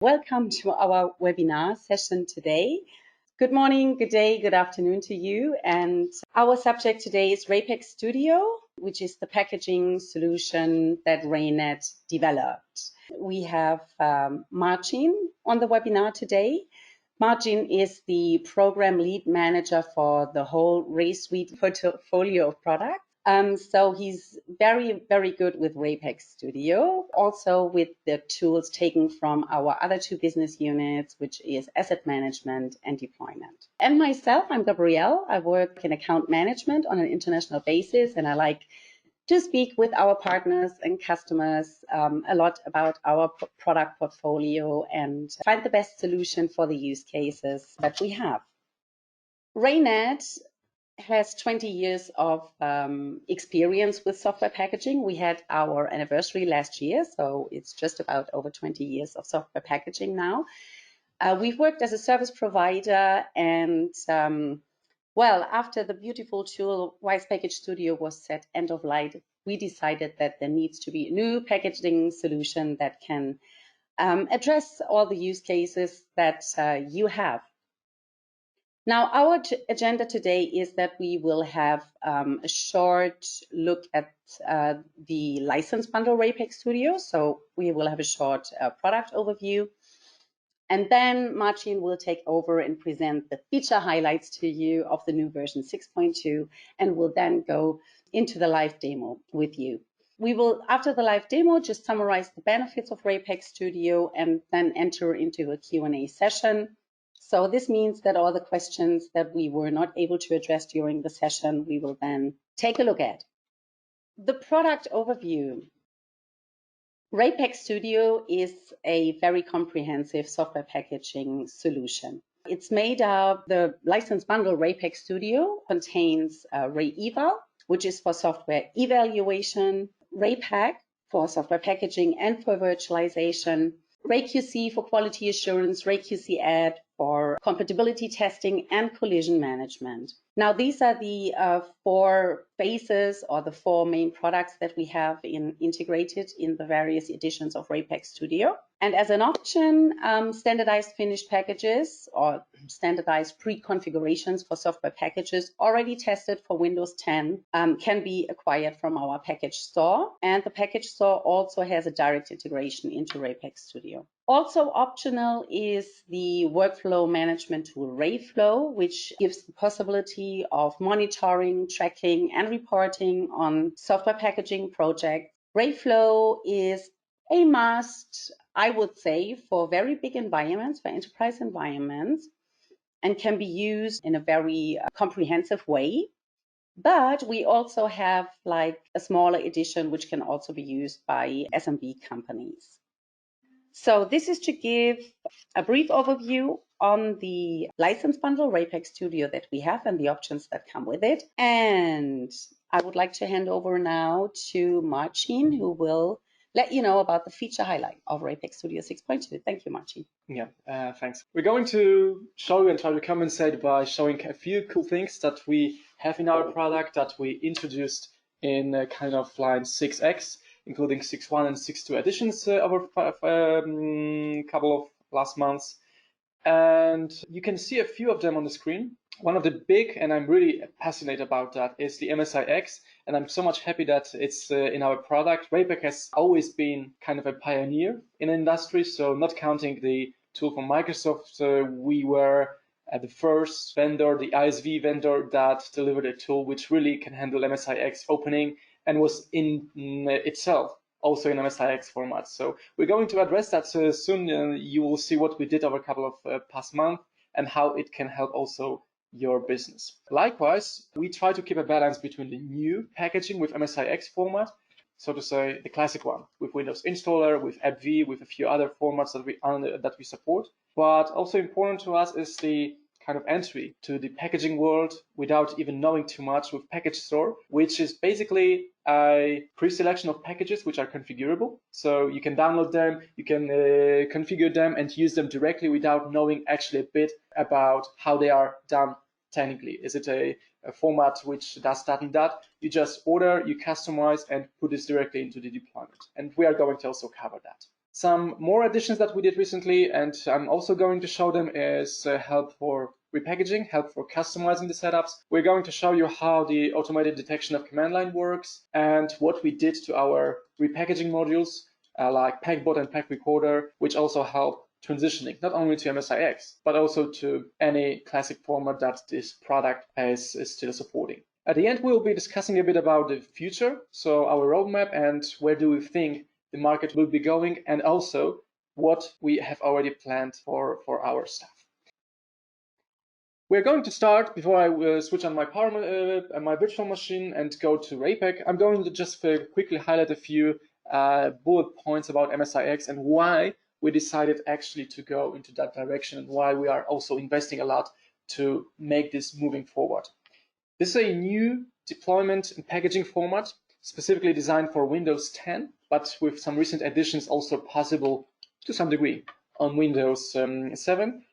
Welcome to our webinar session today. Good morning, good day, good afternoon to you. And our subject today is RayPack Studio, which is the packaging solution that RayNet developed. We have Marcin on the webinar today. Marcin is the program lead manager for the whole Ray Suite portfolio of products. So he's very, very good with RayPack Studio, also with the tools taken from our other two business units, which is asset management and deployment. And myself, I'm Gabrielle. I work in account management on an international basis, and I like to speak with our partners and customers a lot about our product portfolio and find the best solution for the use cases that we have. RayNet has 20 years of experience with software packaging. We had our anniversary last year, so it's just about over 20 years of software packaging now. We've worked as a service provider, and after the beautiful tool Wise Package Studio was set end of life, we decided that there needs to be a new packaging solution that can address all the use cases that you have. Now, our agenda today is that we will have a short look at the license bundle RayPack Studio. So we will have a short product overview. And then Marcin will take over and present the feature highlights to you of the new version 6.2, and will then go into the live demo with you. We will, after the live demo, just summarize the benefits of RayPack Studio and then enter into a Q&A session. So this means that all the questions that we were not able to address during the session, we will then take a look at. The product overview. RayPack Studio is a very comprehensive software packaging solution. It's made of the license bundle RayPack Studio contains RayEval, which is for software evaluation, RayPack for software packaging and for virtualization, RayQC for quality assurance, RayQC Add for compatibility testing and collision management. Now, these are the four phases or the four main products that we have integrated in the various editions of RayPack Studio. And as an option, standardized finished packages or standardized pre-configurations for software packages already tested for Windows 10 can be acquired from our package store. And the package store also has a direct integration into RayPack Studio. Also optional is the workflow management tool RayFlow, which gives the possibility of monitoring, tracking, and reporting on software packaging projects. RayFlow is a must, I would say, for very big environments, for enterprise environments, and can be used in a very comprehensive way. But we also have like a smaller edition, which can also be used by SMB companies. So this is to give a brief overview on the license bundle RayPack Studio that we have and the options that come with it. And I would like to hand over now to Marcin, who will let you know about the feature highlight of RayPack Studio 6.2. Thank you, Marcin. Yeah, thanks. We're going to show you and try to compensate by showing a few cool things that we have in our product that we introduced in kind of line 6X, including 6.1 and 6.2 editions over a couple of last months. And you can see a few of them on the screen. One of the big, and I'm really passionate about that, is the MSIX. And I'm so much happy that it's in our product. RayPack has always been kind of a pioneer in the industry. So not counting the tool from Microsoft, we were the first vendor, the ISV vendor that delivered a tool which really can handle MSIX opening and was in itself also in MSIX format. So we're going to address that soon. You will see what we did over a couple of past months and how it can help also your business. Likewise, we try to keep a balance between the new packaging with MSIX format, so to say the classic one with Windows installer, with AppV, with a few other formats that we support. But also important to us is the kind of entry to the packaging world without even knowing too much with Package Store, which is basically a pre-selection of packages which are configurable. So you can download them, you can configure them and use them directly without knowing actually a bit about how they are done technically. Is it a format which does that and that? You just order, you customize and put this directly into the deployment. And we are going to also cover that. Some more additions that we did recently, and I'm also going to show them, is help for repackaging, help for customizing the setups. We're going to show you how the automated detection of command line works and what we did to our repackaging modules like PackBot and PackRecorder, which also help transitioning not only to MSIX, but also to any classic format that this product is still supporting. At the end, we'll be discussing a bit about the future, so our roadmap and where do we think the market will be going, and also what we have already planned for our stuff. We're going to start, before I switch on my my virtual machine and go to RayPack, I'm going to just quickly highlight a few bullet points about MSIX and why we decided actually to go into that direction and why we are also investing a lot to make this moving forward. This is a new deployment and packaging format specifically designed for Windows 10, but with some recent additions also possible to some degree on Windows 7,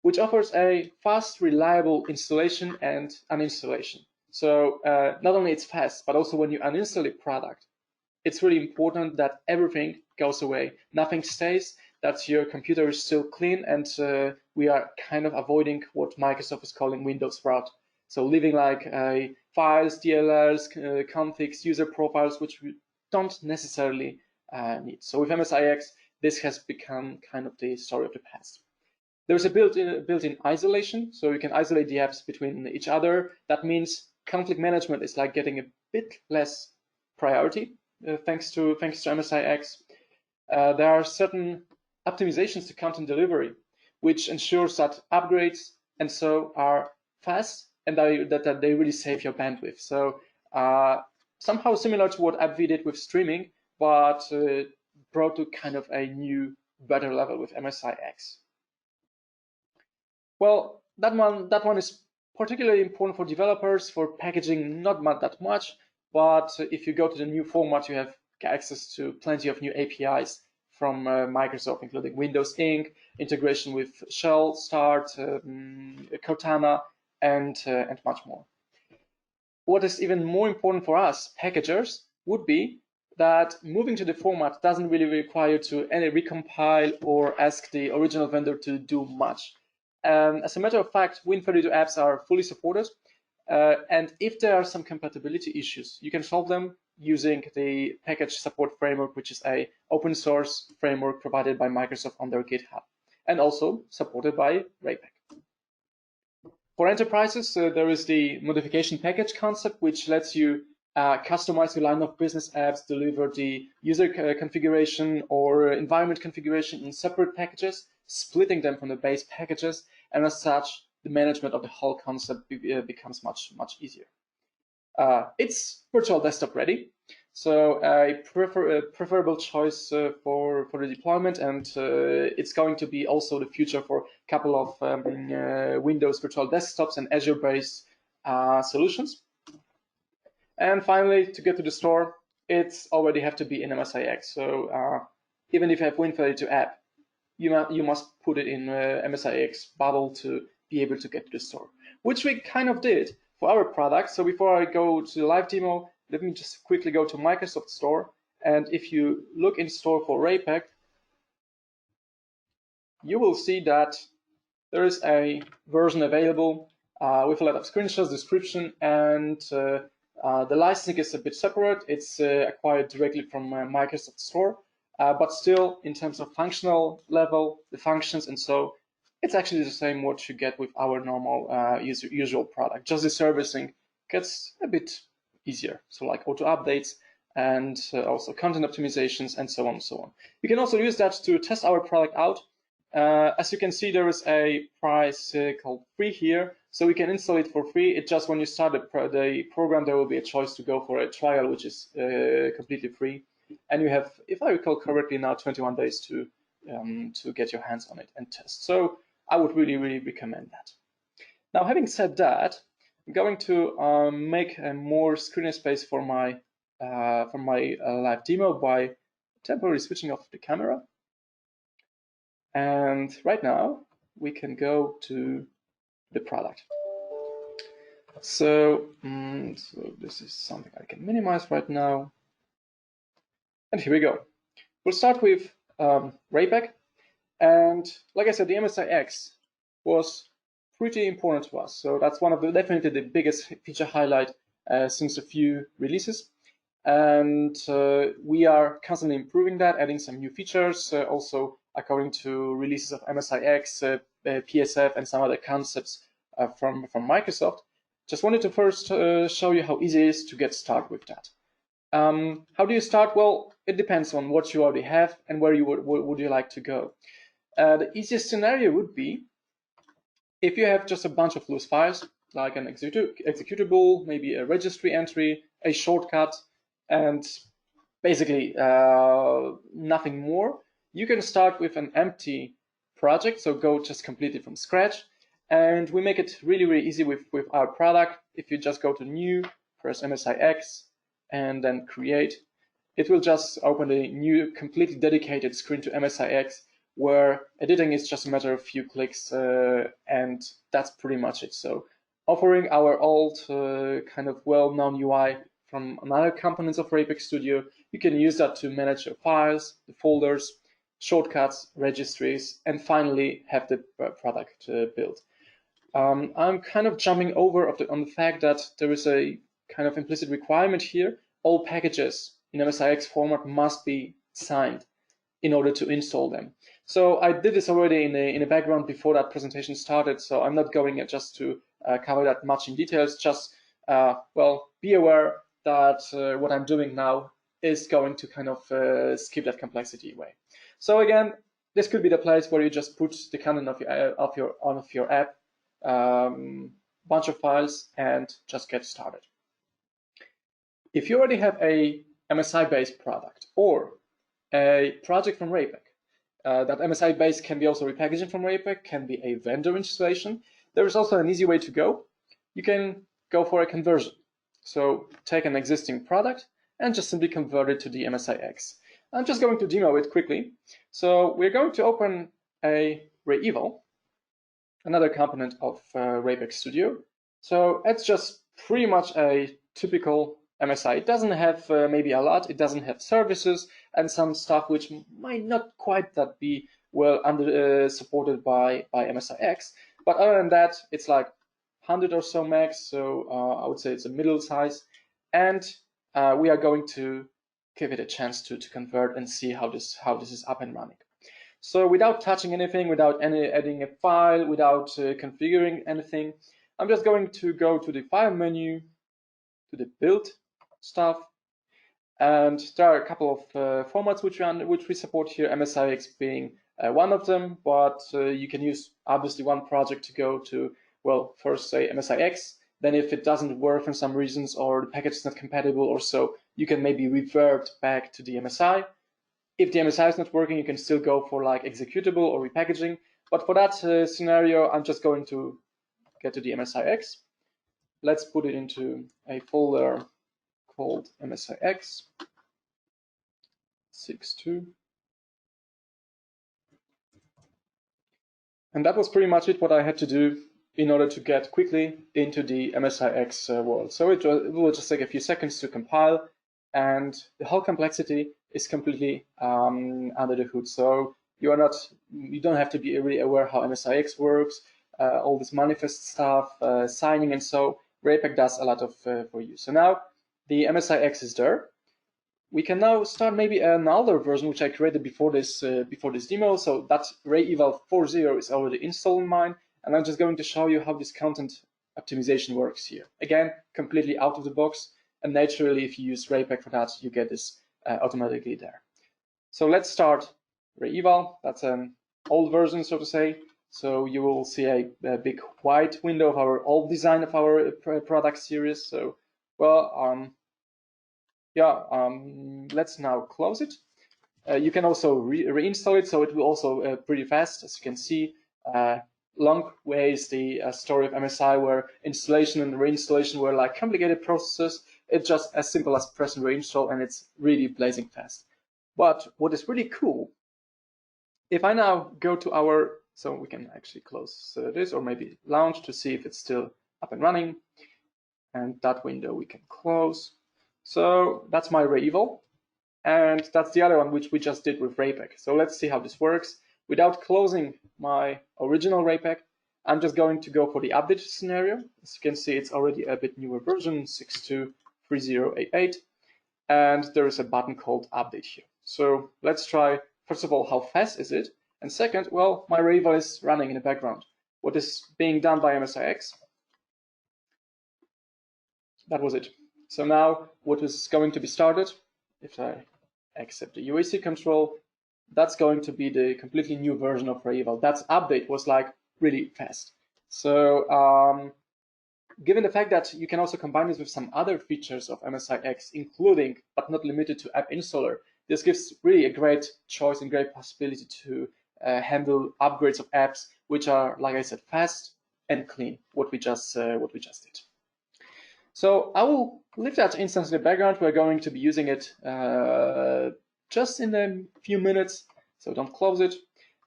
which offers a fast, reliable installation and uninstallation. So not only it's fast, but also when you uninstall a product, it's really important that everything goes away. Nothing stays, that your computer is still clean, and we are kind of avoiding what Microsoft is calling Windows rot. So leaving like files, DLLs, configs, user profiles, which we don't necessarily need. So with MSIX, this has become kind of the story of the past. There's a built-in isolation, so you can isolate the apps between each other. That means conflict management is like getting a bit less priority thanks to MSIX. There are certain optimizations to content delivery, which ensures that upgrades and so are fast and that they really save your bandwidth. So somehow similar to what AppV did with streaming, but brought to kind of a new, better level with MSIX. Well, that one is particularly important for developers, for packaging not that much, but if you go to the new format, you have access to plenty of new APIs from Microsoft, including Windows Ink, integration with Shell, Start, Cortana, and much more. What is even more important for us, packagers, would be that moving to the format doesn't really require to any recompile or ask the original vendor to do much. As a matter of fact, Win32 apps are fully supported, and if there are some compatibility issues, you can solve them using the package support framework, which is an open source framework provided by Microsoft on their GitHub, and also supported by RayPack. For enterprises, there is the modification package concept, which lets you customize your line of business apps, deliver the user configuration or environment configuration in separate packages, splitting them from the base packages, and as such, the management of the whole concept becomes much easier. It's virtual desktop ready, so a preferable choice for the deployment, and it's going to be also the future for a couple of Windows virtual desktops and Azure-based solutions. And finally, to get to the store, it's already have to be in MSIX. So even if you have Win32 app, you must put it in MSIX bubble to be able to get to the store, which we kind of did for our product. So before I go to the live demo, let me just quickly go to Microsoft Store. And if you look in store for RayPack, you will see that there is a version available with a lot of screenshots, description, and the licensing is a bit separate. It's acquired directly from Microsoft Store, but still in terms of functional level, the functions, and so it's actually the same what you get with our normal usual product. Just the servicing gets a bit easier. So like auto updates and also content optimizations and so on and so on. You can also use that to test our product out. As you can see, there is a price called free here. So we can install it for free. It just when you start the program, there will be a choice to go for a trial, which is completely free. And you have, if I recall correctly, now 21 days to get your hands on it and test. So I would really recommend that. Now, having said that, I'm going to make a more screen space for my live demo by temporarily switching off the camera. And right now, we can go to the product. So this is something I can minimize right now. And here we go. We'll start with RayPack. And like I said, the MSIX was pretty important to us. So that's one of the definitely the biggest feature highlight since a few releases. And we are constantly improving that, adding some new features, also according to releases of MSIX, PSF, and some other concepts from Microsoft. Just wanted to first show you how easy it is to get started with that. How do you start? Well, it depends on what you already have and where you would you like to go. The easiest scenario would be if you have just a bunch of loose files, like an executable, maybe a registry entry, a shortcut, and basically nothing more. You can start with an empty project, so go just completely from scratch. And we make it really, really easy with our product. If you just go to New, press MSIX, and then Create, it will just open a new, completely dedicated screen to MSIX, where editing is just a matter of a few clicks, and that's pretty much it. So offering our old kind of well-known UI from another components of RayPack Studio, you can use that to manage your files, the folders, shortcuts, registries, and finally have the product built. I'm kind of jumping over on the fact that there is a kind of implicit requirement here. All packages in MSIX format must be signed in order to install them. So I did this already in the background before that presentation started, so I'm not going just to cover that much in details. Just, well, be aware that what I'm doing now is going to kind of skip that complexity away. So again, this could be the place where you just put the content of your app, bunch of files, and just get started. If you already have a MSI-based product or a project from RayPack, that MSI base can be also repackaging from RayPack, can be a vendor installation. There is also an easy way to go. You can go for a conversion. So take an existing product and just simply convert it to the MSIX. I'm just going to demo it quickly. So we're going to open a RayEval, another component of RayPack Studio. So it's just pretty much a typical MSI. It doesn't have maybe a lot, it doesn't have services and some stuff which might not quite that be well supported by MSIX. But other than that, it's like 100 or so megs, so I would say it's a middle size. And we are going to give it a chance to convert and see how this is up and running. So without touching anything, without adding a file, without configuring anything, I'm just going to go to the File menu, to the Build stuff, and there are a couple of formats which we support here, MSIX being one of them, but you can use obviously one project to go to, well, first say MSIX, then if it doesn't work for some reasons or the package is not compatible or so, you can maybe revert back to the MSI. If the MSI is not working, you can still go for like executable or repackaging, but for that scenario, I'm just going to get to the MSIX. Let's put it into a folder called MSIX 6.2. And that was pretty much it, what I had to do in order to get quickly into the MSIX world. So it will just take a few seconds to compile, and the whole complexity is completely under the hood. So you don't have to be really aware how MSIX works, all this manifest stuff, signing, and so RayPack does a lot of for you. So now the MSIX is there. We can now start maybe another version which I created before this demo. So that RayEval 4.0 is already installed in mine, and I'm just going to show you how this content optimization works here. Again, completely out of the box, and naturally, if you use RayPack for that, you get this automatically there. So let's start RayEval. That's an old version, so to say. So you will see a big white window of our old design of our product series. So, well, let's now close it. You can also reinstall it, so it will also pretty fast, as you can see. Long ways the story of MSI, where installation and reinstallation were like complicated processes. It's just as simple as press and reinstall, and it's really blazing fast. But what is really cool, if I now go to our, so we can actually close this, or maybe launch to see if it's still up and running, and that window we can close. So that's my RayEval. and that's the other one which we just did with RayPack. So let's see how this works. Without closing my original RayPack, I'm just going to go for the update scenario. As you can see, it's already a bit newer version, 6.2.3088, and there is a button called update here. So let's try, first of all, how fast is it? And second, well, my RayEval is running in the background. What is being done by MSIX? That was it. So now what is going to be started, if I accept the UAC control, that's going to be the completely new version of RayEval. That update was like really fast. So given the fact that you can also combine this with some other features of MSIX, including but not limited to App Installer, this gives really a great choice and great possibility to handle upgrades of apps, which are, like I said, fast and clean. What we just did. So I will leave that instance in the background. We're going to be using it just in a few minutes, so don't close it.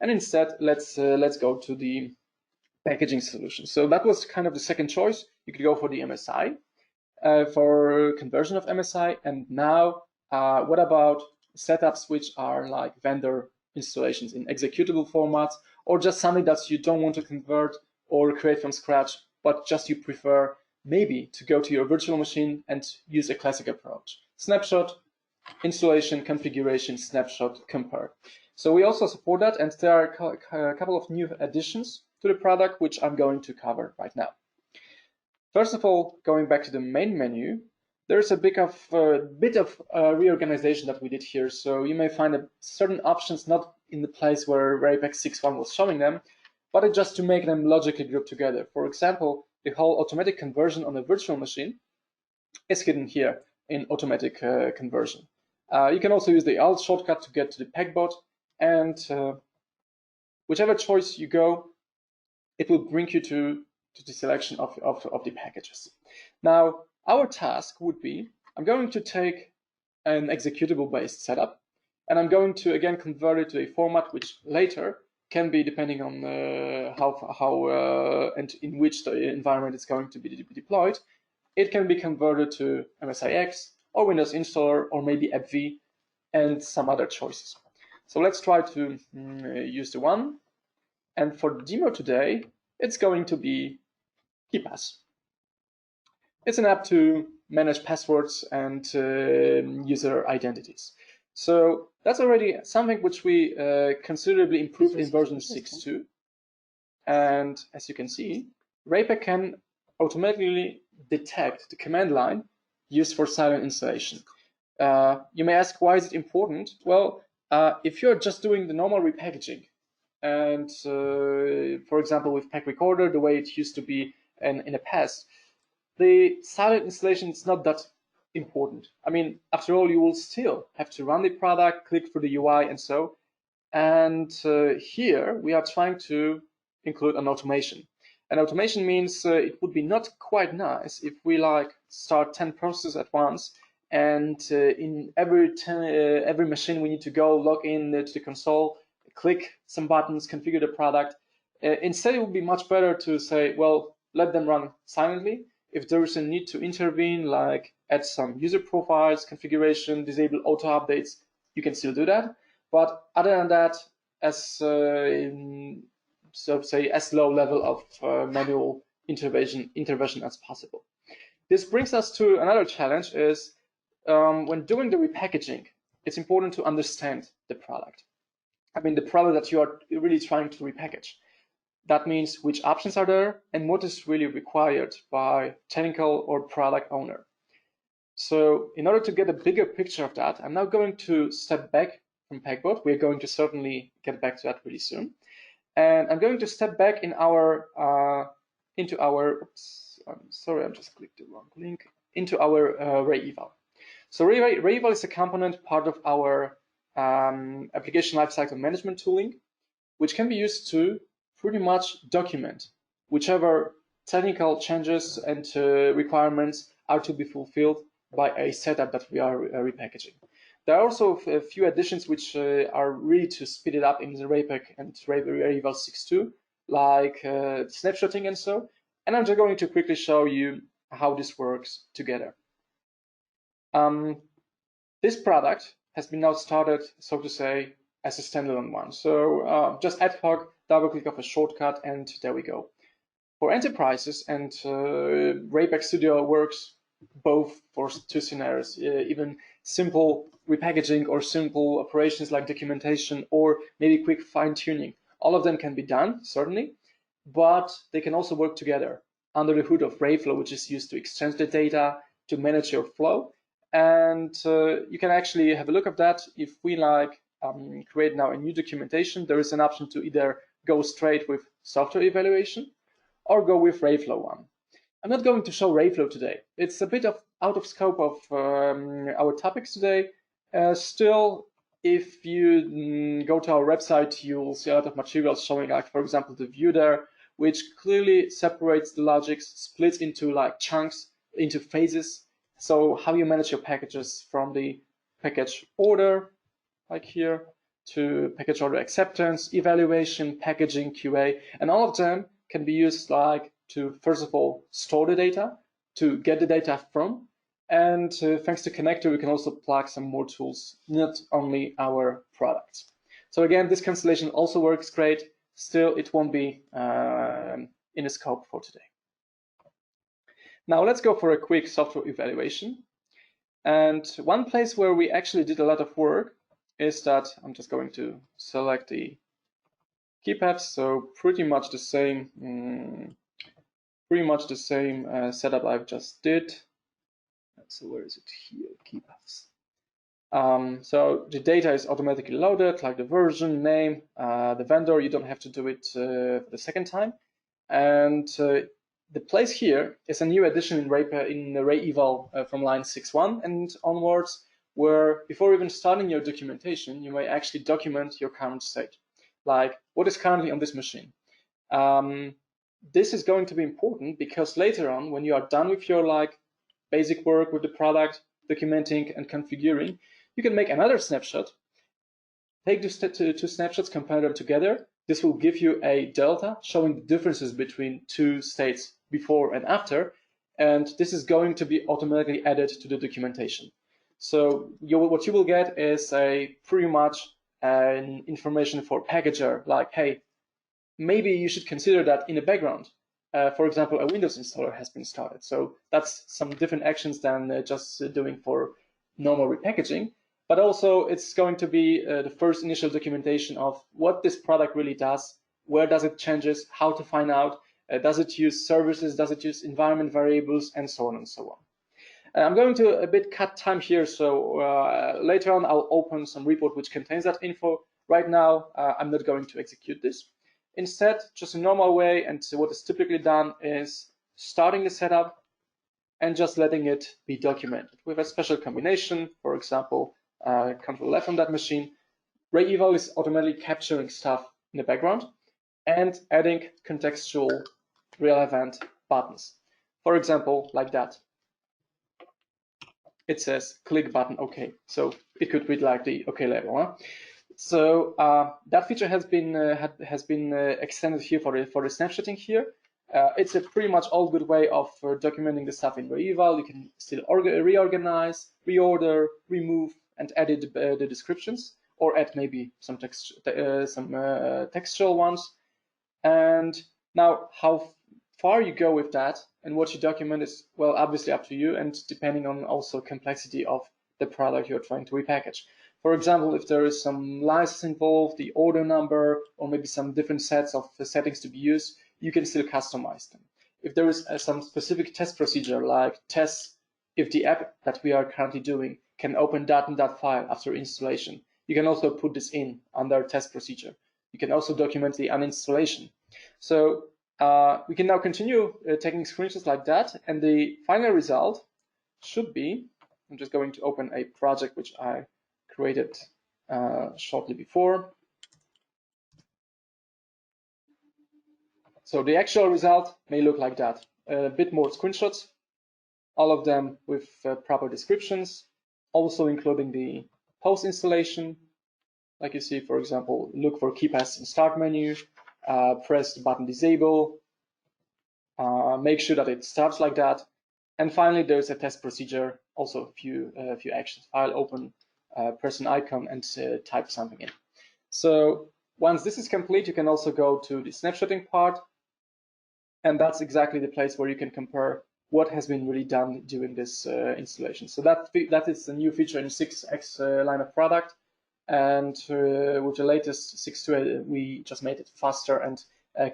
And instead, let's go to the packaging solution. So that was kind of the second choice. You could go for the MSI for conversion of MSI. And now, what about setups which are like vendor installations in executable formats, or just something that you don't want to convert or create from scratch, but just you prefer maybe to go to your virtual machine and use a classic approach. Snapshot, installation, configuration, snapshot, compare. So we also support that, and there are a couple of new additions to the product, which I'm going to cover right now. First of all, going back to the main menu, there's a bit of reorganization that we did here. So you may find certain options not in the place where RayPack 6.1 was showing them, but just to make them logically grouped together. For example, the whole automatic conversion on a virtual machine is hidden here in automatic conversion. You can also use the Alt shortcut to get to the packbot, and whichever choice you go, it will bring you to the selection of the packages. Now, our task would be, I'm going to take an executable-based setup, and I'm going to, again, convert it to a format which later can be, depending on how and in which the environment is going to be deployed, it can be converted to MSIX or Windows Installer or maybe AppV and some other choices. So let's try to use the one. And for the demo today, it's going to be KeePass. It's an app to manage passwords and user identities. So that's already something which we considerably improved in version 6.2. And as you can see, RayPack can automatically detect the command line used for silent installation. You may ask, why is it important? Well, if you're just doing the normal repackaging, and for example, with Pack Recorder, the way it used to be in the past, the silent installation is not that important. I mean, after all, you will still have to run the product, click through the UI and so. And here we are trying to include an automation. And automation means it would be not quite nice if we like start 10 processes at once, and in every machine we need to go log in to the console, click some buttons, configure the product. Instead, it would be much better to say, well, let them run silently. If there is a need to intervene, like add some user profiles, configuration, disable auto updates, you can still do that. But other than that, as so to say, as low level of manual intervention as possible. This brings us to another challenge: is when doing the repackaging, it's important to understand the product. I mean, the product that you are really trying to repackage. That means which options are there and what is really required by technical or product owner. So in order to get a bigger picture of that, I'm now going to step back from Packbot. We're going to certainly get back to that really soon. And I'm going to step back in our into our, oops, I'm sorry, I just clicked the wrong link, into our RayEval. So RayEval is a component part of our application lifecycle management tooling, which can be used to pretty much document whichever technical changes and requirements are to be fulfilled by a setup that we are repackaging. There are also a few additions which are really to speed it up in the RayPack and RayEval 6.2, like snapshotting and so. And I'm just going to quickly show you how this works together. This product has been now started, so to say, as a standalone one. So just ad hoc, double click of a shortcut, and there we go. For enterprises, and RayPack Studio works both for two scenarios, even simple repackaging or simple operations like documentation or maybe quick fine-tuning. All of them can be done, certainly, but they can also work together under the hood of RayFlow, which is used to exchange the data, to manage your flow. And you can actually have a look at that. If we create now a new documentation, there is an option to either go straight with software evaluation or go with RayFlow one. I'm not going to show RayFlow today. It's a bit out of scope of our topics today. Still, if you go to our website, you'll see a lot of materials showing, like, for example, the view there, which clearly separates the logics, splits into like chunks, into phases. So how you manage your packages from the package order, like here, to package order acceptance, evaluation, packaging, QA, and all of them can be used like to, first of all, store the data, to get the data from, and thanks to connector, we can also plug some more tools, not only our products. So again, this cancellation also works great. Still, it won't be in the scope for today. Now let's go for a quick software evaluation. And one place where we actually did a lot of work is that I'm just going to select the key paths. So pretty much the same setup I've just did. So where is it here? Key paths. So the data is automatically loaded, like the version, name, the vendor. You don't have to do it for the second time. And the place here is a new addition in RayEval from line 6.1 and onwards, where before even starting your documentation, you may actually document your current state, like what is currently on this machine. This is going to be important because later on, when you are done with your basic work with the product, documenting and configuring, you can make another snapshot, take the two snapshots, compare them together. This will give you a delta showing the differences between two states before and after, and this is going to be automatically added to the documentation. So what you will get is a pretty much an information for packager, like, hey, maybe you should consider that in the background. For example, a Windows installer has been started. So that's some different actions than just doing for normal repackaging. But also it's going to be the first initial documentation of what this product really does, where does it changes, how to find out, does it use services, does it use environment variables, and so on and so on. I'm going to a bit cut time here, so later on I'll open some report which contains that info. Right now I'm not going to execute this. Instead, just a normal way, and what is typically done is starting the setup and just letting it be documented with a special combination. For example, Control F on that machine. RayEval is automatically capturing stuff in the background and adding contextual relevant buttons. For example, like that. It says click button OK. So it could read like the OK label. Huh? So that feature has been extended here for the snapshotting here. It's a pretty much all good way of documenting the stuff in RayEval. You can still reorganize, reorder, remove, and edit the descriptions, or add maybe some textual ones. And now how far you go with that and what you document is, well, obviously up to you, and depending on also complexity of the product you're trying to repackage. For example, if there is some license involved, the order number, or maybe some different sets of settings to be used, you can still customize them. If there is some specific test procedure, like tests if the app that we are currently doing can open that and that file after installation, you can also put this in under test procedure. You can also document the uninstallation. So we can now continue taking screenshots like that, and the final result should be, I'm just going to open a project which I created shortly before. So the actual result may look like that. A bit more screenshots, all of them with proper descriptions, also including the post installation. Like you see, for example, look for keypads in start menu, press the button disable, make sure that it starts like that. And finally, there's a test procedure, also a few actions, file open, press an icon and type something in. So once this is complete, you can also go to the snapshotting part, and that's exactly the place where you can compare what has been really done during this installation. So that is a new feature in 6X line of product, and with the latest 6.2, we just made it faster and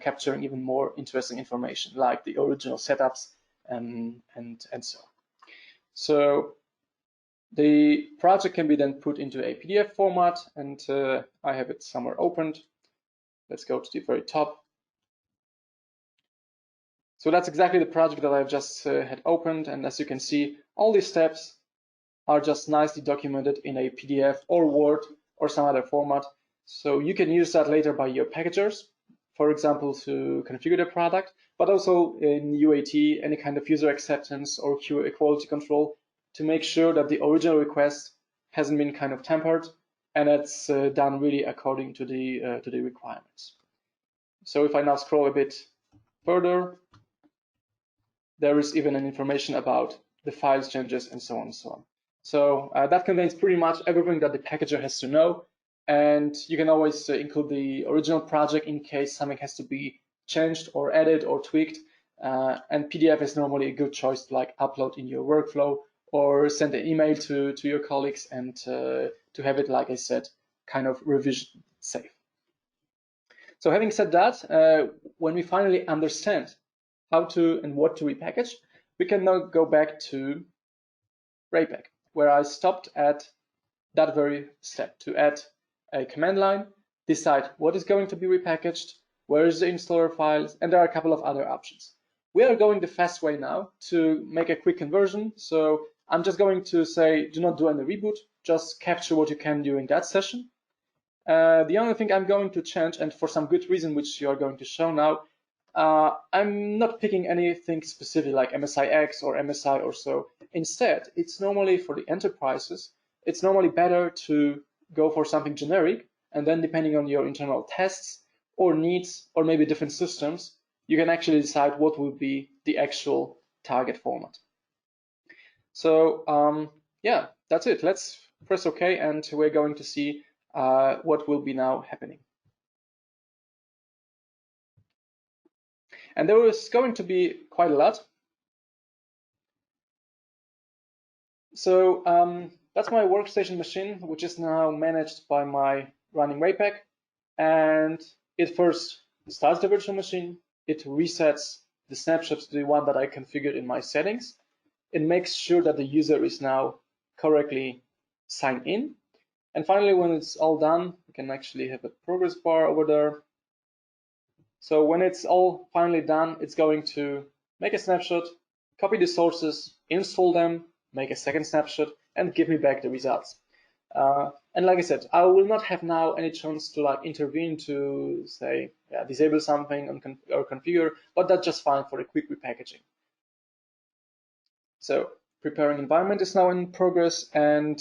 capturing even more interesting information, like the original setups and so on. So the project can be then put into a PDF format, and I have it somewhere opened. Let's go to the very top. So that's exactly the project that I've just had opened, and as you can see, all these steps are just nicely documented in a PDF or Word or some other format. So you can use that later by your packagers, for example, to configure the product, but also in UAT, any kind of user acceptance or QA quality control, to make sure that the original request hasn't been kind of tampered and it's done really according to the requirements. So if I now scroll a bit further, there is even an information about the files changes and so on and so on. So that contains pretty much everything that the packager has to know, and you can always include the original project in case something has to be changed or added or tweaked. And PDF is normally a good choice to like upload in your workflow or send an email to your colleagues and to have it, like I said, kind of revision safe. So having said that, when we finally understand how to and what to repackage, we can now go back to RayPack, where I stopped at that very step, to add a command line, decide what is going to be repackaged, where is the installer files, and there are a couple of other options. We are going the fast way now to make a quick conversion. So I'm just going to say, do not do any reboot, just capture what you can during that session. The only thing I'm going to change, and for some good reason, which you are going to show now, I'm not picking anything specific like MSIX or MSI or so. Instead, it's normally for the enterprises, it's normally better to go for something generic, and then depending on your internal tests or needs or maybe different systems, you can actually decide what will be the actual target format. So yeah, that's it. Let's press OK, and we're going to see what will be now happening. And there is going to be quite a lot. So that's my workstation machine, which is now managed by my running RayPack. And it first starts the virtual machine. It resets the snapshot to the one that I configured in my settings. It makes sure that the user is now correctly signed in. And finally, when it's all done, we can actually have a progress bar over there. So when it's all finally done, it's going to make a snapshot, copy the sources, install them, make a second snapshot, and give me back the results. And like I said, I will not have now any chance to like intervene to say, yeah, disable something or configure, but that's just fine for a quick repackaging. So preparing environment is now in progress, and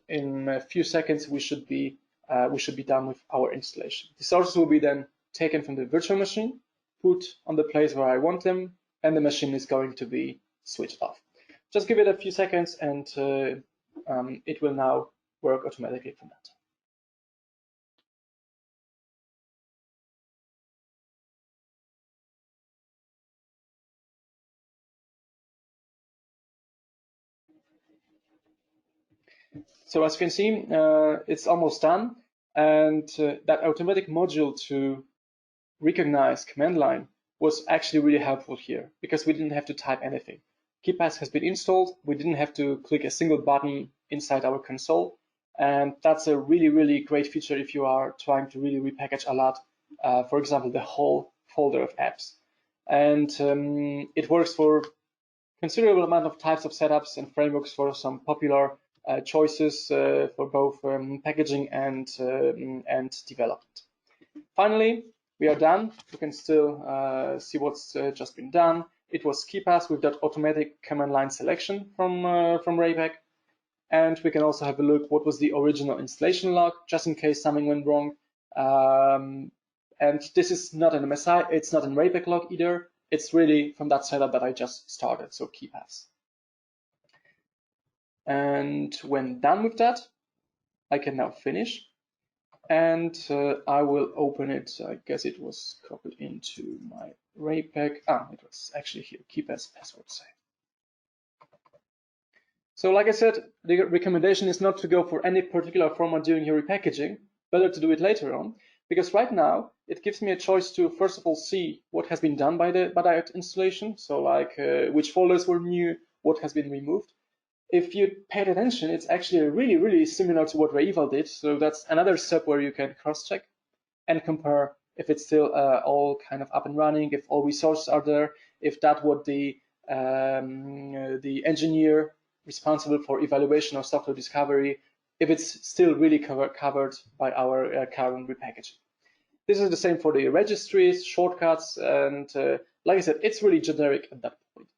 in a few seconds we should be done with our installation. The sources will be then taken from the virtual machine, put on the place where I want them, and the machine is going to be switched off. Just give it a few seconds, and it will now work automatically from that. So as you can see, it's almost done, and that automatic module to recognize command line was actually really helpful here because we didn't have to type anything. KeyPass has been installed. We didn't have to click a single button inside our console, and that's a really, really great feature if you are trying to really repackage a lot, for example, the whole folder of apps. And it works for considerable amount of types of setups and frameworks for some popular choices for both packaging and development. Finally, we are done. You can still see what's just been done. It was KeyPass with that automatic command line selection from RayPack. And we can also have a look what was the original installation log, just in case something went wrong. And this is not an MSI, it's not an RayPack log either. It's really from that setup that I just started, so KeyPass. And when done with that, I can now finish, and I will open it. I guess it was copied into my RayPack. It was actually here, keep as password save. So like I said, the recommendation is not to go for any particular format during your repackaging, better to do it later on, because right now it gives me a choice to first of all see what has been done by that installation, so like which folders were new, what has been removed. If you paid attention, it's actually really similar to what RayEval did, so that's another step where you can cross-check and compare if it's still all kind of up and running, if all resources are there, if that what the engineer responsible for evaluation of software discovery, if it's still really covered by our current repackaging. This is the same for the registries, shortcuts, and like I said, it's really generic at that point.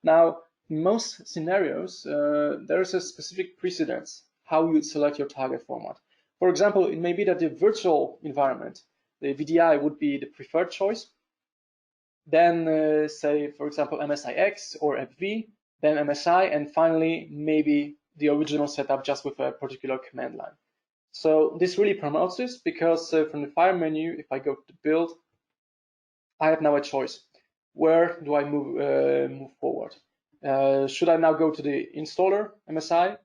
Now, in most scenarios, there is a specific precedence how you select your target format. For example, it may be that the virtual environment, the VDI, would be the preferred choice. Then, say, for example, MSIX or AppV, then MSI, and finally, maybe the original setup just with a particular command line. So this really promotes this because from the file menu, if I go to build, I have now a choice. Where do I move forward? Should I now go to the installer MSI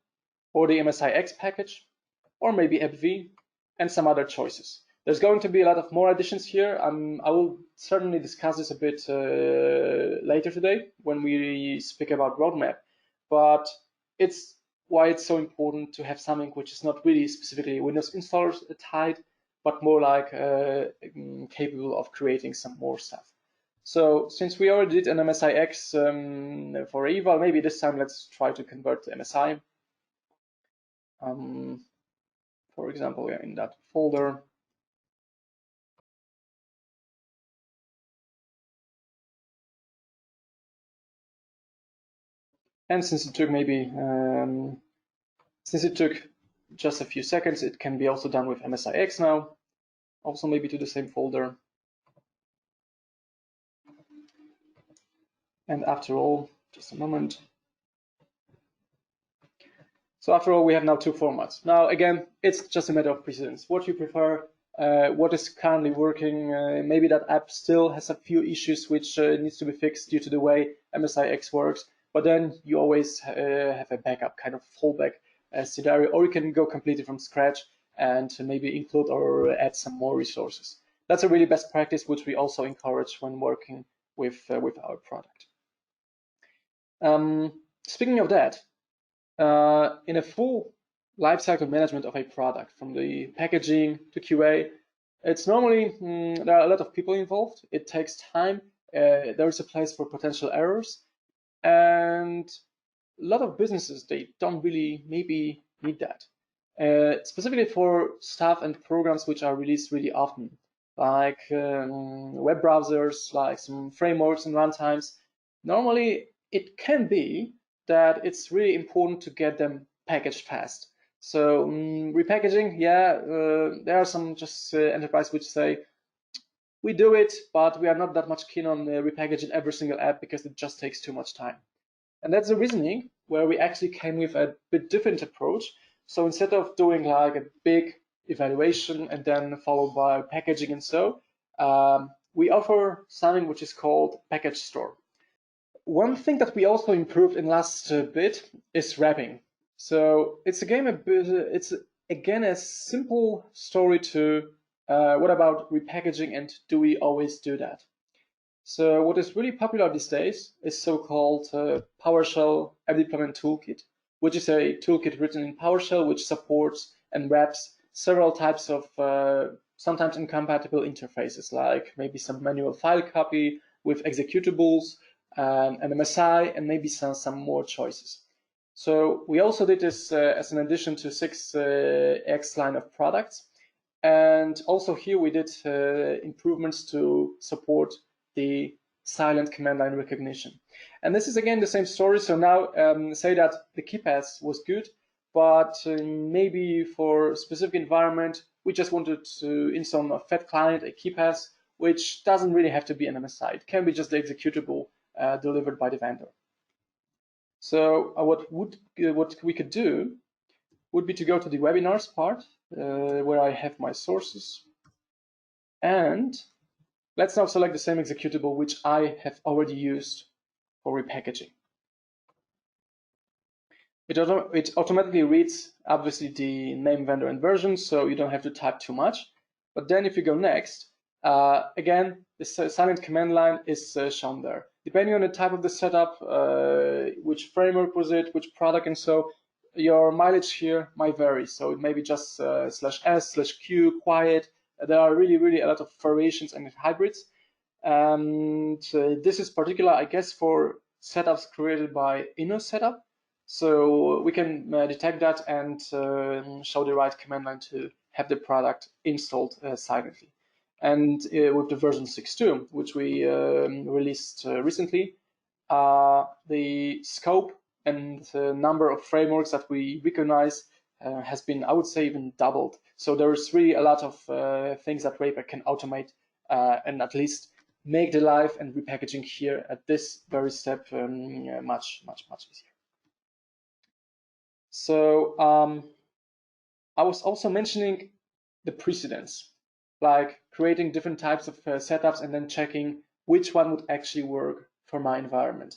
or the MSIX package, or maybe AppV and some other choices? There's going to be a lot of more additions here. I will certainly discuss this a bit later today when we speak about roadmap, but it's why it's so important to have something which is not really specifically Windows installers tied, but more like capable of creating some more stuff. So since we already did an MSIX for RayEval, maybe this time let's try to convert to MSI. For example, in that folder. And since it took just a few seconds, it can be also done with MSIX now. Also maybe to the same folder. And after all, just a moment. So after all, we have now two formats. Now, again, it's just a matter of precedence. What you prefer, what is currently working. Maybe that app still has a few issues which needs to be fixed due to the way MSIX works. But then you always have a backup, kind of fallback scenario, or you can go completely from scratch and maybe include or add some more resources. That's a really best practice, which we also encourage when working with our product. Speaking of that, in a full lifecycle management of a product, from the packaging to QA, it's normally, there are a lot of people involved. It takes time. There's a place for potential errors. And a lot of businesses, they don't really maybe need that. Specifically for stuff and programs which are released really often, like web browsers, like some frameworks and runtimes. Normally, it can be that it's really important to get them packaged fast. So repackaging, yeah, there are some just enterprise which say, we do it, but we are not that much keen on repackaging every single app because it just takes too much time. And that's the reasoning where we actually came with a bit different approach. So instead of doing like a big evaluation and then followed by packaging and so, we offer something which is called Package Store. One thing that we also improved in last bit is wrapping. So it's again a simple story to what about repackaging and do we always do that? So what is really popular these days is so-called PowerShell App Deployment Toolkit, which is a toolkit written in PowerShell which supports and wraps several types of sometimes incompatible interfaces, like maybe some manual file copy with executables, and MSI, and maybe some more choices. So we also did this as an addition to 6X line of products. And also here we did improvements to support the silent command line recognition. And this is again the same story. So now say that the keypass was good, but maybe for a specific environment, we just wanted to install a fat client, a keypass, which doesn't really have to be an MSI. It can be just the executable delivered by the vendor. So what we could do, would be to go to the webinars part, where I have my sources. And let's now select the same executable which I have already used for repackaging. It automatically reads, obviously, the name, vendor, and version, so you don't have to type too much. But then if you go next, again, the silent command line is shown there. Depending on the type of the setup, which framework was it, which product, and so, your mileage here might vary. So it may be just /s/q, quiet. There are really a lot of variations and hybrids. And this is particular, I guess, for setups created by InnoSetup. So we can detect that and show the right command line to have the product installed silently. And with the version 6.2, which we released recently, the scope and the number of frameworks that we recognize has been, I would say, even doubled. So there's really a lot of things that RayPack can automate and at least make the life and repackaging here at this very step much easier. So I was also mentioning the precedence, like creating different types of setups and then checking which one would actually work for my environment.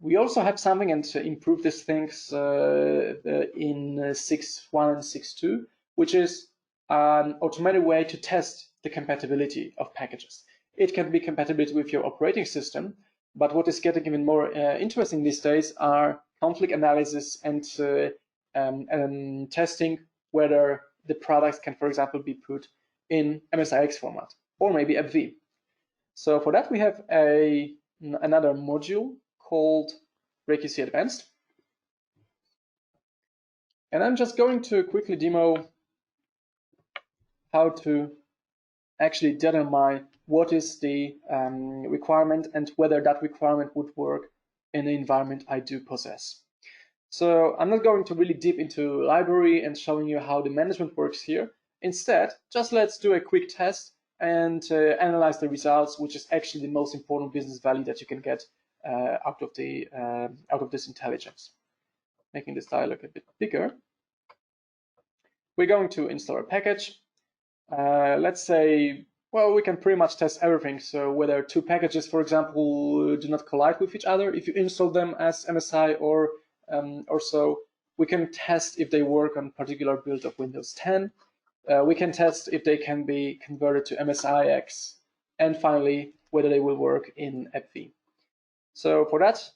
We also have something, and to improve these things in 6.1 and 6.2, which is an automated way to test the compatibility of packages. It can be compatibility with your operating system, but what is getting even more interesting these days are conflict analysis and testing whether the products can, for example, be put in MSIX format or maybe AppV. So for that, we have another module called RayQC Advanced. And I'm just going to quickly demo how to actually determine what is the requirement and whether that requirement would work in the environment I do possess. So I'm not going to really deep into library and showing you how the management works here. Instead, just let's do a quick test and analyze the results, which is actually the most important business value that you can get out of this intelligence. Making this dialog a bit bigger. We're going to install a package. Let's say, well, we can pretty much test everything. So whether two packages, for example, do not collide with each other, if you install them as MSI or so, we can test if they work on a particular build of Windows 10. We can test if they can be converted to MSIX, and finally, whether they will work in AppV. So for that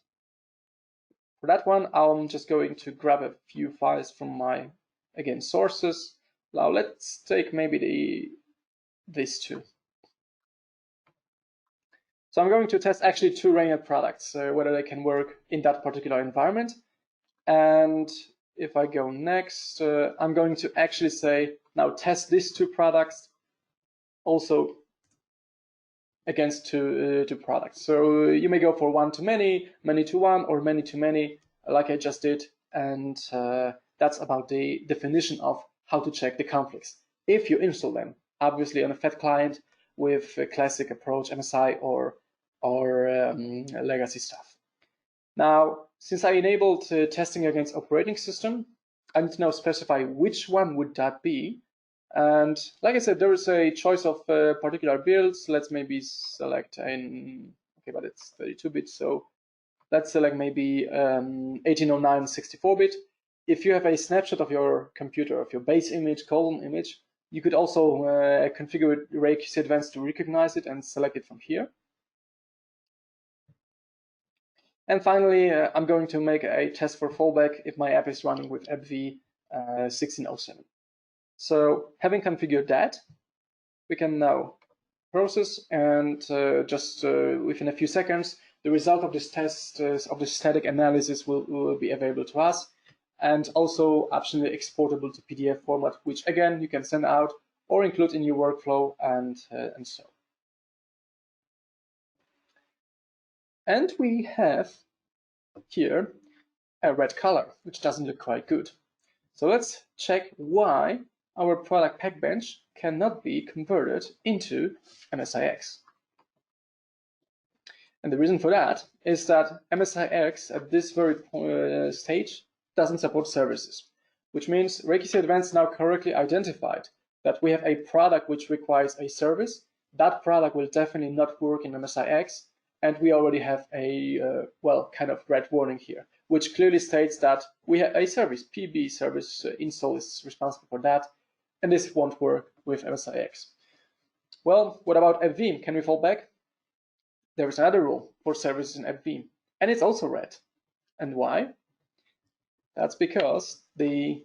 one, I'm just going to grab a few files from my, again, sources. Now let's take maybe these two. So I'm going to test actually two RayNet products, whether they can work in that particular environment. And if I go next, I'm going to actually say, now test these two products also against two products. So you may go for one to many, many to one, or many to many, like I just did. And that's about the definition of how to check the conflicts. If you install them, obviously on a fat client with a classic approach, MSI or legacy stuff. Now, since I enabled testing against operating system, I need to now specify which one would that be. And like I said, there is a choice of particular builds. Let's maybe select okay, but it's 32-bit, so let's select maybe 1809 64-bit. If you have a snapshot of your computer, of your base image, column image, you could also configure RayQC Advanced to recognize it and select it from here. And finally, I'm going to make a test for fallback if my app is running with AppV 1607. So having configured that, we can now process, and just within a few seconds, the result of this test of the static analysis will be available to us, and also optionally exportable to PDF format, which again you can send out or include in your workflow and so. And we have here a red color, which doesn't look quite good. So let's check why our product Packbench cannot be converted into MSIX. And the reason for that is that MSIX at this very stage doesn't support services. which means RayQC Advanced now correctly identified that we have a product which requires a service. That product will definitely not work in MSIX, and we already have a, kind of red warning here, which clearly states that we have a service, PB service install is responsible for that, and this won't work with MSIX. Well, what about FV? Can we fall back? There is another rule for services in FV, and it's also red. And why? That's because the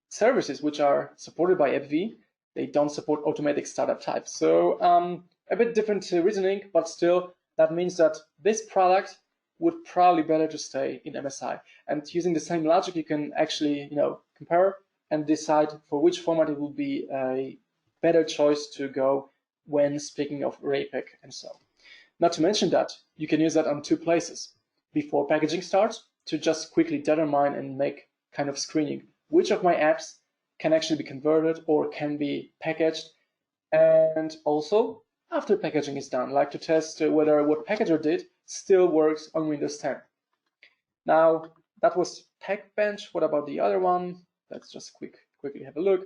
services which are supported by FV, they don't support automatic startup types. So a bit different reasoning, but still that means that this product would probably better to stay in MSI. And using the same logic, you can actually compare and decide for which format it would be a better choice to go when speaking of RayPack and so. Not to mention that you can use that on two places. Before packaging starts, to just quickly determine and make kind of screening which of my apps can actually be converted or can be packaged, and also after packaging is done, like to test whether what Packager did still works on Windows 10. Now that was Packbench. What about the other one? Let's just quickly have a look.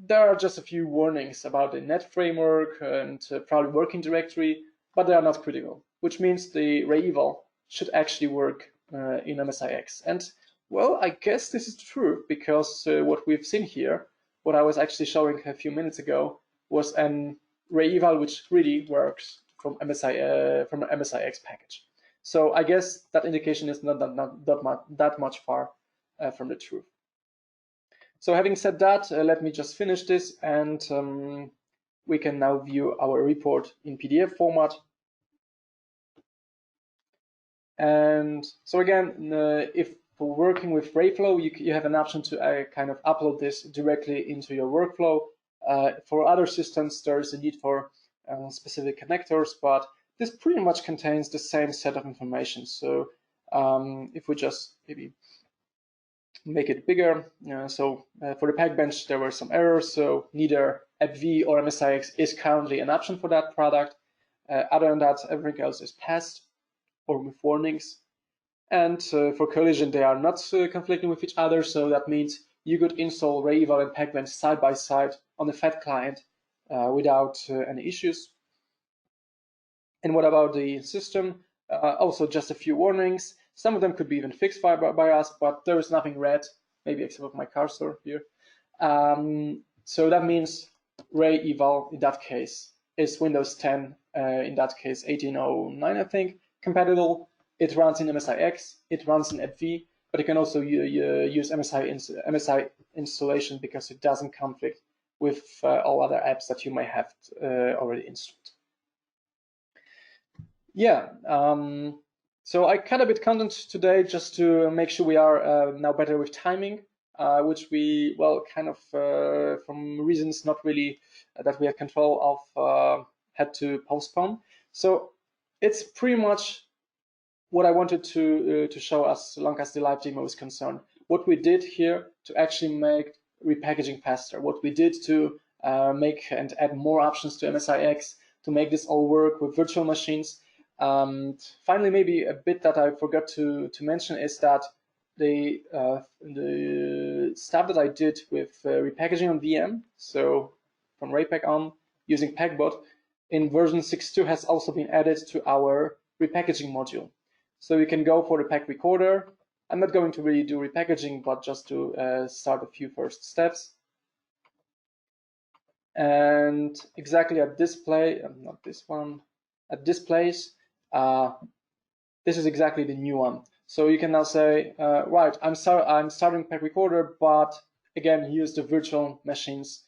There are just a few warnings about the net framework and probably working directory, but they are not critical, which means the RayEval should actually work in MSIX. And well, I guess this is true because what we've seen here, what I was actually showing a few minutes ago, was an RayEval which really works from an MSIX package. So I guess that indication is not that much far from the truth. So having said that, let me just finish this, and we can now view our report in PDF format. And so again, if for working with RayFlow, you have an option to kind of upload this directly into your workflow. For other systems, there is a need for specific connectors, but this pretty much contains the same set of information. So if we just maybe make it bigger, so for the Packbench, there were some errors, so neither AppV or MSIX is currently an option for that product. Other than that, everything else is passed or with warnings. And for collision, they are not conflicting with each other, so that means you could install RayEval and Packbench side by side on the FAT client without any issues. And what about the system? Also just a few warnings. Some of them could be even fixed by us, but there is nothing red, maybe except for my cursor here. So that means RayEval in that case is Windows 10, in that case 1809, I think, compatible. It runs in MSIX, it runs in AppV, but you can also use MSI installation because it doesn't conflict with all other apps that you may have already installed. Yeah, so I cut a bit content today just to make sure we are now better with timing, which we, well, kind of from reasons not really that we had control of, had to postpone. So it's pretty much what I wanted to show as long as the live demo is concerned. What we did here to actually make repackaging faster, what we did to make and add more options to MSIX to make this all work with virtual machines. Finally, maybe a bit that I forgot to mention is that the stuff that I did with repackaging on VM, so from RayPack on using Packbot, in version 6.2 has also been added to our repackaging module. So you can go for the pack recorder. I'm not going to really do repackaging, but just to start a few first steps. And exactly at this place, not this one, at this place, this is exactly the new one. So you can now say, right, I'm starting pack recorder, but again, use the virtual machines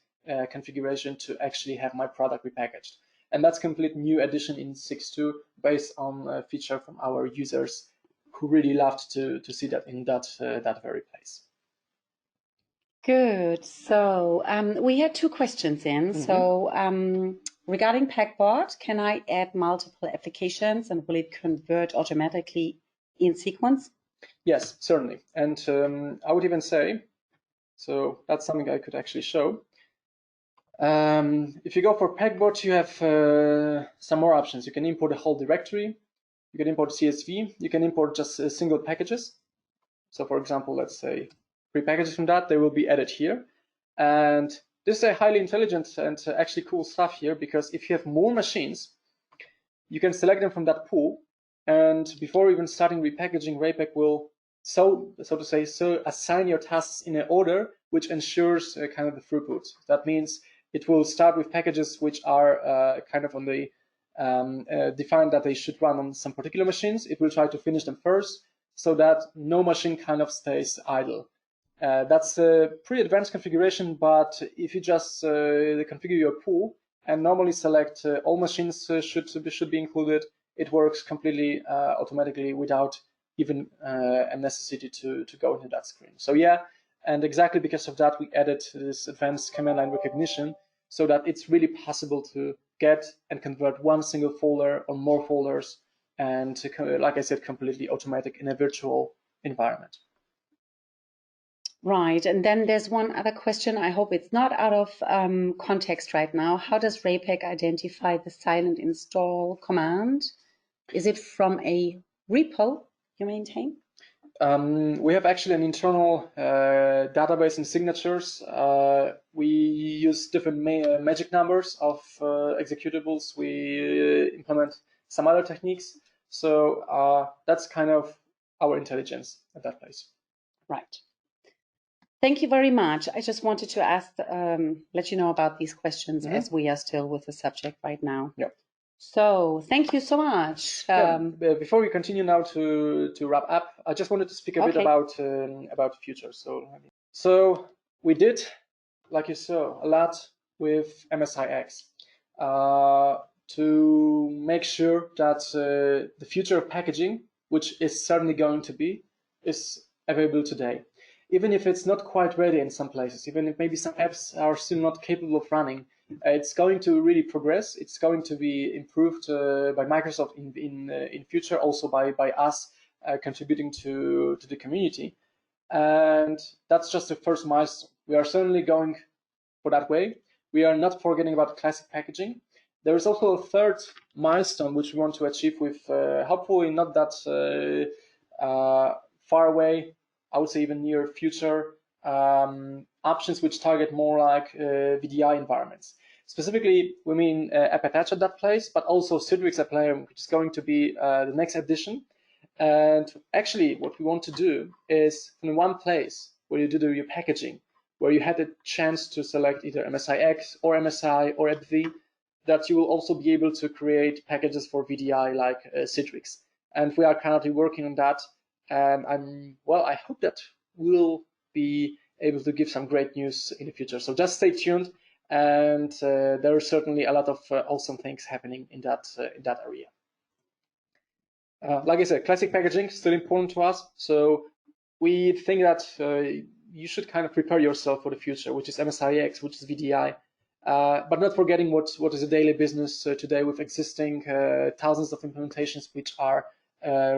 configuration to actually have my product repackaged. And that's a complete new addition in 6.2 based on a feature from our users who really loved to see that in that very place. Good. So we had two questions in. So regarding Packbot, can I add multiple applications and will it convert automatically in sequence? Yes, certainly. And I would even say, so that's something I could actually show. If you go for Packbot, you have some more options. You can import a whole directory. You can import CSV. You can import just single packages. So for example, let's say repackages from that, they will be added here. And this is a highly intelligent and actually cool stuff here, because if you have more machines, you can select them from that pool. And before even starting repackaging, RayPack will so to say assign your tasks in an order which ensures kind of the throughput. That means it will start with packages which are kind of on the defined that they should run on some particular machines. It will try to finish them first, so that no machine kind of stays idle. That's a pretty advanced configuration, but if you just configure your pool and normally select all machines should be included, it works completely automatically without even a necessity to go into that screen. So yeah, and exactly because of that, we added this advanced command line recognition, so that it's really possible to get and convert one single folder or more folders, and to, like I said, completely automatic in a virtual environment. Right, and then there's one other question. I hope it's not out of context right now. How does RayPack identify the silent install command? Is it from a repo you maintain? We have actually an internal database and signatures. We use different magic numbers of executables. We implement some other techniques. So that's kind of our intelligence at that place. Right. Thank you very much. I just wanted to ask, let you know about these questions as we are still with the subject right now. Yep. So thank you so much. Before we continue now to wrap up, I just wanted to speak a bit about the future. So we did, like you saw, a lot with MSIX to make sure that the future of packaging, which is certainly going to be, is available today. Even if it's not quite ready in some places, even if maybe some apps are still not capable of running, it's going to really progress. It's going to be improved by Microsoft in future, also by us contributing to the community. And that's just the first milestone. We are certainly going for that way. We are not forgetting about classic packaging. There is also a third milestone which we want to achieve with hopefully not that far away, I would say even near future, options which target more like VDI environments. Specifically, we mean AppAttach at that place, but also Citrix App Layer, which is going to be the next edition. And actually, what we want to do is in one place where you do your packaging, where you had a chance to select either MSIX or MSI or AppV, that you will also be able to create packages for VDI like Citrix. And we are currently working on that. And I hope that we'll be able to give some great news in the future. So just stay tuned, and there are certainly a lot of awesome things happening in that area. Like I said, classic packaging is still important to us. So we think that you should kind of prepare yourself for the future, which is MSIX, which is VDI, but not forgetting what is a daily business today with existing thousands of implementations which are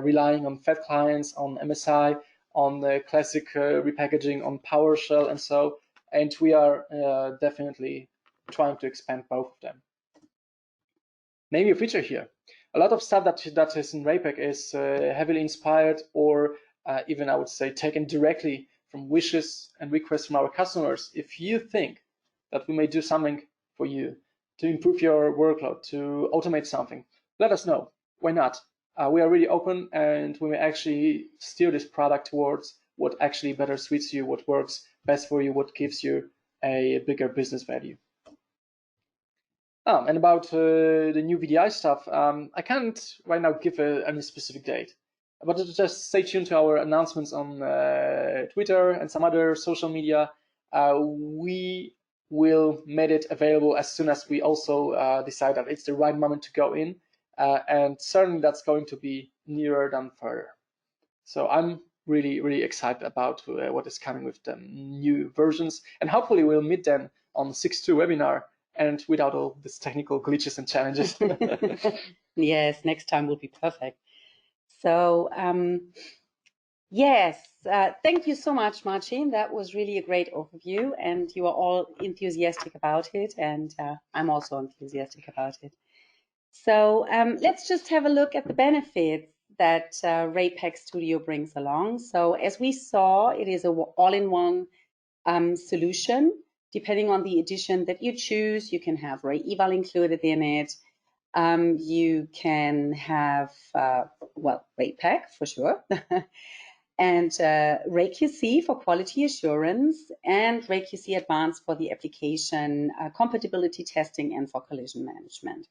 relying on Fed clients, on MSI, on classic repackaging, on PowerShell, and so. And we are definitely trying to expand both of them. Maybe a feature here. A lot of stuff that is in RayPack is heavily inspired, or even I would say taken directly from wishes and requests from our customers. If you think that we may do something for you to improve your workload, to automate something, let us know. Why not? We are really open, and we may actually steer this product towards what actually better suits you, what works best for you, what gives you a bigger business value. And about the new VDI stuff, I can't right now give any specific date, but just stay tuned to our announcements on Twitter and some other social media. We will make it available as soon as we also decide that it's the right moment to go in. And certainly that's going to be nearer than further. So I'm really, really excited about what is coming with the new versions. And hopefully we'll meet them on 6.2 webinar and without all these technical glitches and challenges. Yes, next time will be perfect. So yes, thank you so much, Marcin. That was really a great overview, and you are all enthusiastic about it, and I'm also enthusiastic about it. So let's just have a look at the benefits. that RayPack Studio brings along. So as we saw, it is an all-in-one solution. Depending on the edition that you choose, you can have Ray Eval included in it. You can have, well, RayPack for sure, and RayQC for quality assurance, and RayQC Advanced for the application compatibility testing and for collision management.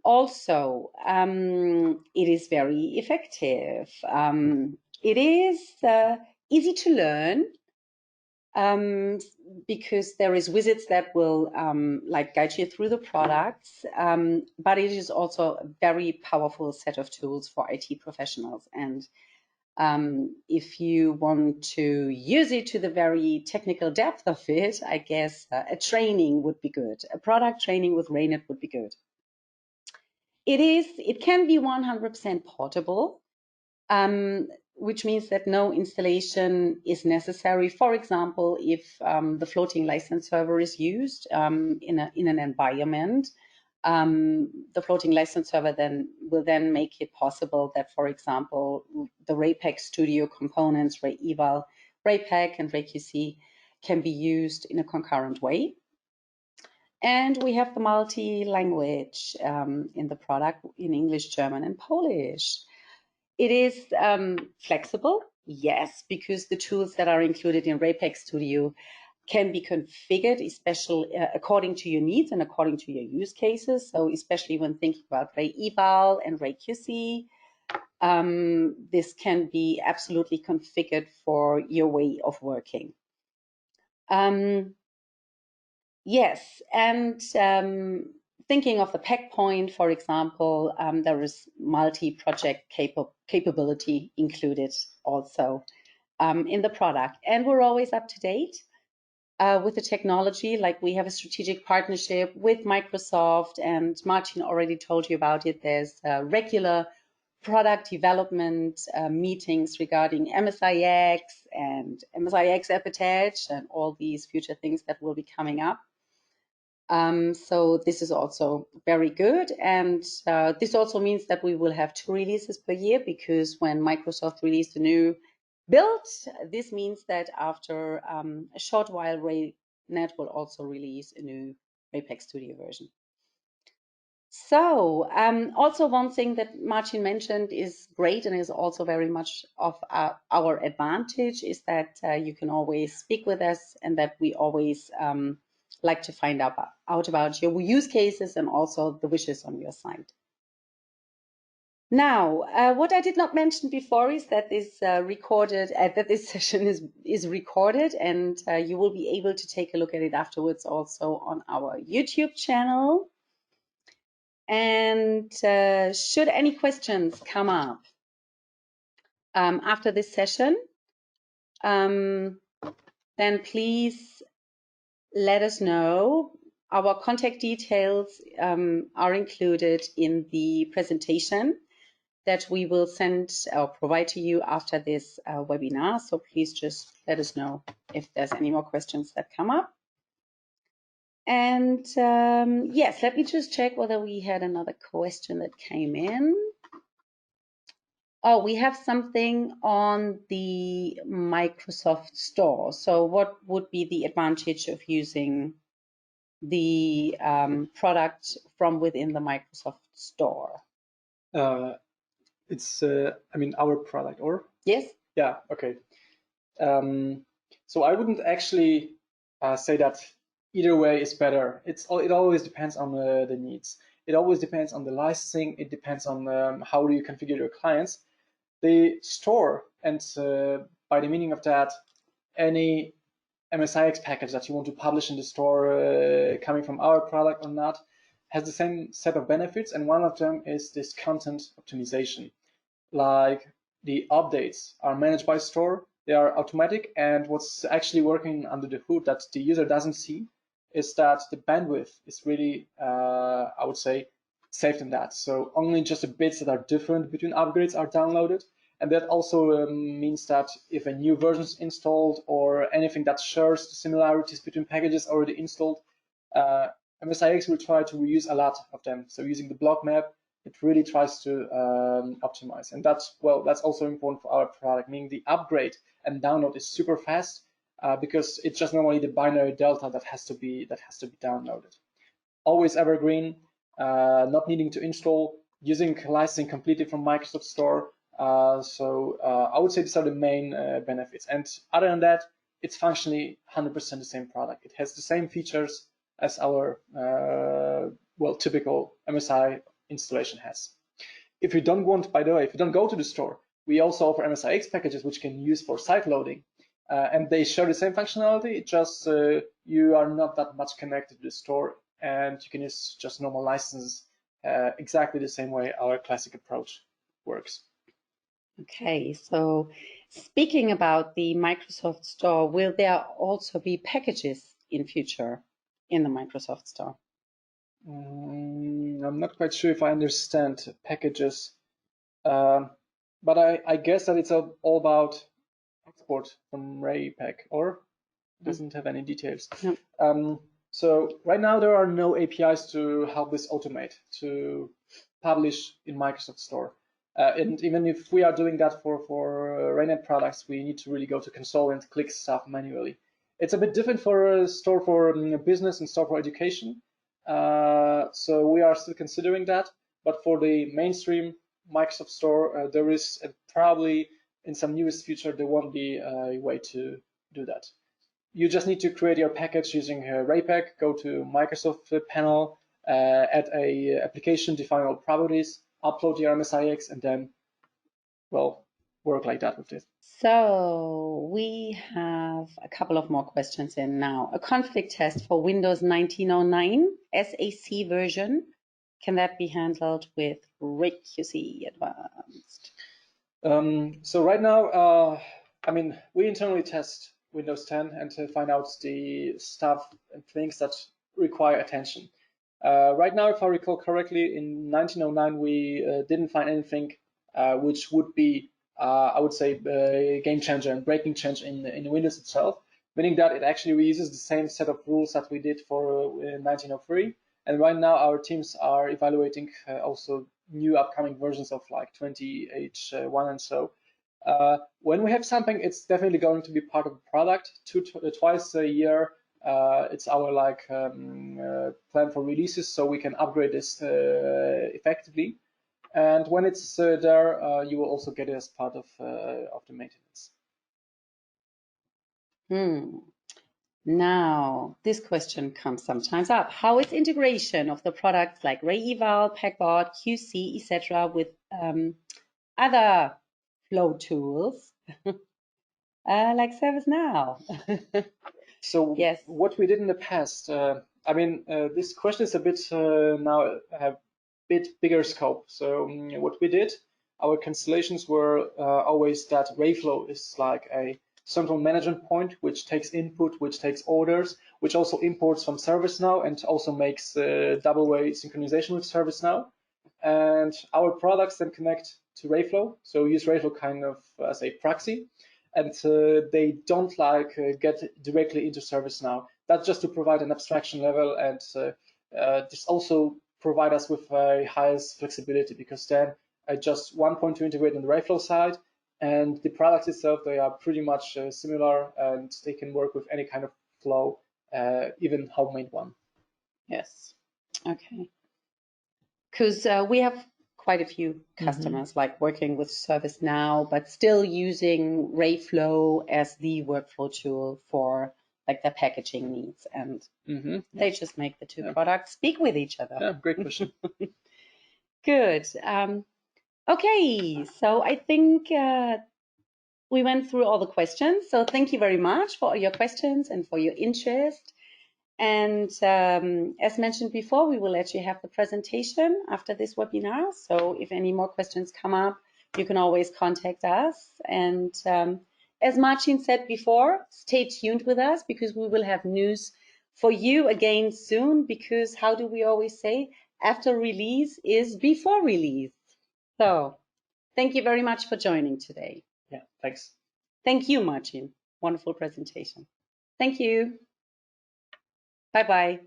Also, it is very effective. It is easy to learn because there is wizards that will like guide you through the products, but it is also a very powerful set of tools for IT professionals. And if you want to use it to the very technical depth of it, I guess a training would be good. A product training with RayNet would be good. It can be 100% portable, which means that no installation is necessary. For example, if the floating license server is used in an environment, the floating license server will then make it possible that, for example, the RayPack Studio components, Ray Eval, RayPack, and RayQC can be used in a concurrent way. And we have the multi-language in the product, in English, German, and Polish. It is flexible, yes, because the tools that are included in RayPack Studio can be configured, especially according to your needs and according to your use cases. So especially when thinking about Ray Eval and RayQC, this can be absolutely configured for your way of working. Yes, and thinking of the pack point, for example, there is multi-project capability included also in the product. And we're always up to date with the technology. Like, we have a strategic partnership with Microsoft, and Martin already told you about it. There's regular product development meetings regarding MSIX and MSIX Appetite and all these future things that will be coming up. So this is also very good, and this also means that we will have 2 releases per year, because when Microsoft released a new build, this means that after a short while, RayNet will also release a new RayPack Studio version. So also one thing that Martin mentioned is great and is also very much of our advantage is that you can always speak with us, and that we always like to find out about your use cases and also the wishes on your side. Now, what I did not mention before is that this that this session is recorded, and you will be able to take a look at it afterwards also on our YouTube channel. And should any questions come up after this session, then please let us know. Our contact details are included in the presentation that we will send or provide to you after this webinar. So please just let us know if there's any more questions that come up. And yes, let me just check whether we had another question that came in. Oh, we have something on the Microsoft Store. So what would be the advantage of using the product from within the Microsoft Store? It's, I mean, our product, or? Yes. Yeah, okay. So I wouldn't actually say that either way is better. It always depends on the needs. It always depends on the licensing. It depends on how do you configure your clients. The store, and by the meaning of that, any MSIX package that you want to publish in the store coming from our product or not, has the same set of benefits, and one of them is this content optimization. Like, the updates are managed by store, they are automatic, and what's actually working under the hood that the user doesn't see is that the bandwidth is really, I would say, saved in that. So only just the bits that are different between upgrades are downloaded. And that also means that if a new version is installed or anything that shares the similarities between packages already installed, MSIX will try to reuse a lot of them. So using the block map, It really tries to optimize, and that's also important for our product, meaning the upgrade and download is super fast because it's just normally the binary delta that has to be downloaded. Always evergreen, not needing to install, using licensing completely from Microsoft Store. So I would say these are the main benefits. And other than that, it's functionally 100% the same product. It has the same features as our typical MSI installation has. If you don't go to the store, we also offer MSIX packages which can use for site loading. And they share the same functionality, just you are not that much connected to the store, and you can use just normal licenses exactly the same way our classic approach works. Okay, so speaking about the Microsoft Store, will there also be packages in future in the Microsoft Store? I'm not quite sure if I understand packages, but I guess that it's all about export from RayPack, or doesn't have any details. No. So right now there are no APIs to help this automate, to publish in Microsoft Store. And even if we are doing that for RayNet products, we need to really go to console and click stuff manually. It's a bit different for a store for business and store for education. So we are still considering that. But for the mainstream Microsoft Store, there is probably in some newest future, there won't be a way to do that. You just need to create your package using RayPack, go to Microsoft panel, add a application, define all properties, upload your MSIX, and then, work like that with it. So we have a couple of more questions in now. A conflict test for Windows 1909 SAC version. Can that be handled with RayQC Advanced? So right now, we internally test Windows 10 and to find out the stuff and things that require attention. Right now, if I recall correctly, in 1909 we didn't find anything which would be, I would say, a game changer and breaking change in Windows itself, meaning that it actually reuses the same set of rules that we did for 1903. And right now our teams are evaluating also new upcoming versions of like 20H1 and so. When we have something, it's definitely going to be part of the product. Twice a year, it's our plan for releases, so we can upgrade this effectively. And when it's there, you will also get it as part of the maintenance. Now, this question comes sometimes up. How is integration of the products like RayEval, PackBot, QC, etc. with other flow tools like ServiceNow? So yes. What we did in the past, this question is a bit now a bit bigger scope. So what we did, our constellations were always that RayFlow is like a central management point, which takes input, which takes orders, which also imports from ServiceNow and also makes double-way synchronization with ServiceNow. And our products then connect to RayFlow. So we use RayFlow kind of as a proxy. And they don't get directly into ServiceNow. That's just to provide an abstraction level, and this also provide us with a highest flexibility, because then just one point to integrate on the RayFlow side, and the products itself, they are pretty much similar, and they can work with any kind of flow, even homemade one. Yes. Okay. Because we have quite a few customers like working with ServiceNow, but still using RayFlow as the workflow tool for like their packaging needs, and they just make the two products speak with each other. Yeah, great question. Good. Okay, so I think we went through all the questions. So thank you very much for all your questions and for your interest. And as mentioned before, we will let you have the presentation after this webinar. So if any more questions come up, you can always contact us. And as Marcin said before, stay tuned with us, because we will have news for you again soon. Because how do we always say? After release is before release. So thank you very much for joining today. Yeah, thanks. Thank you, Marcin. Wonderful presentation. Thank you. Bye-bye.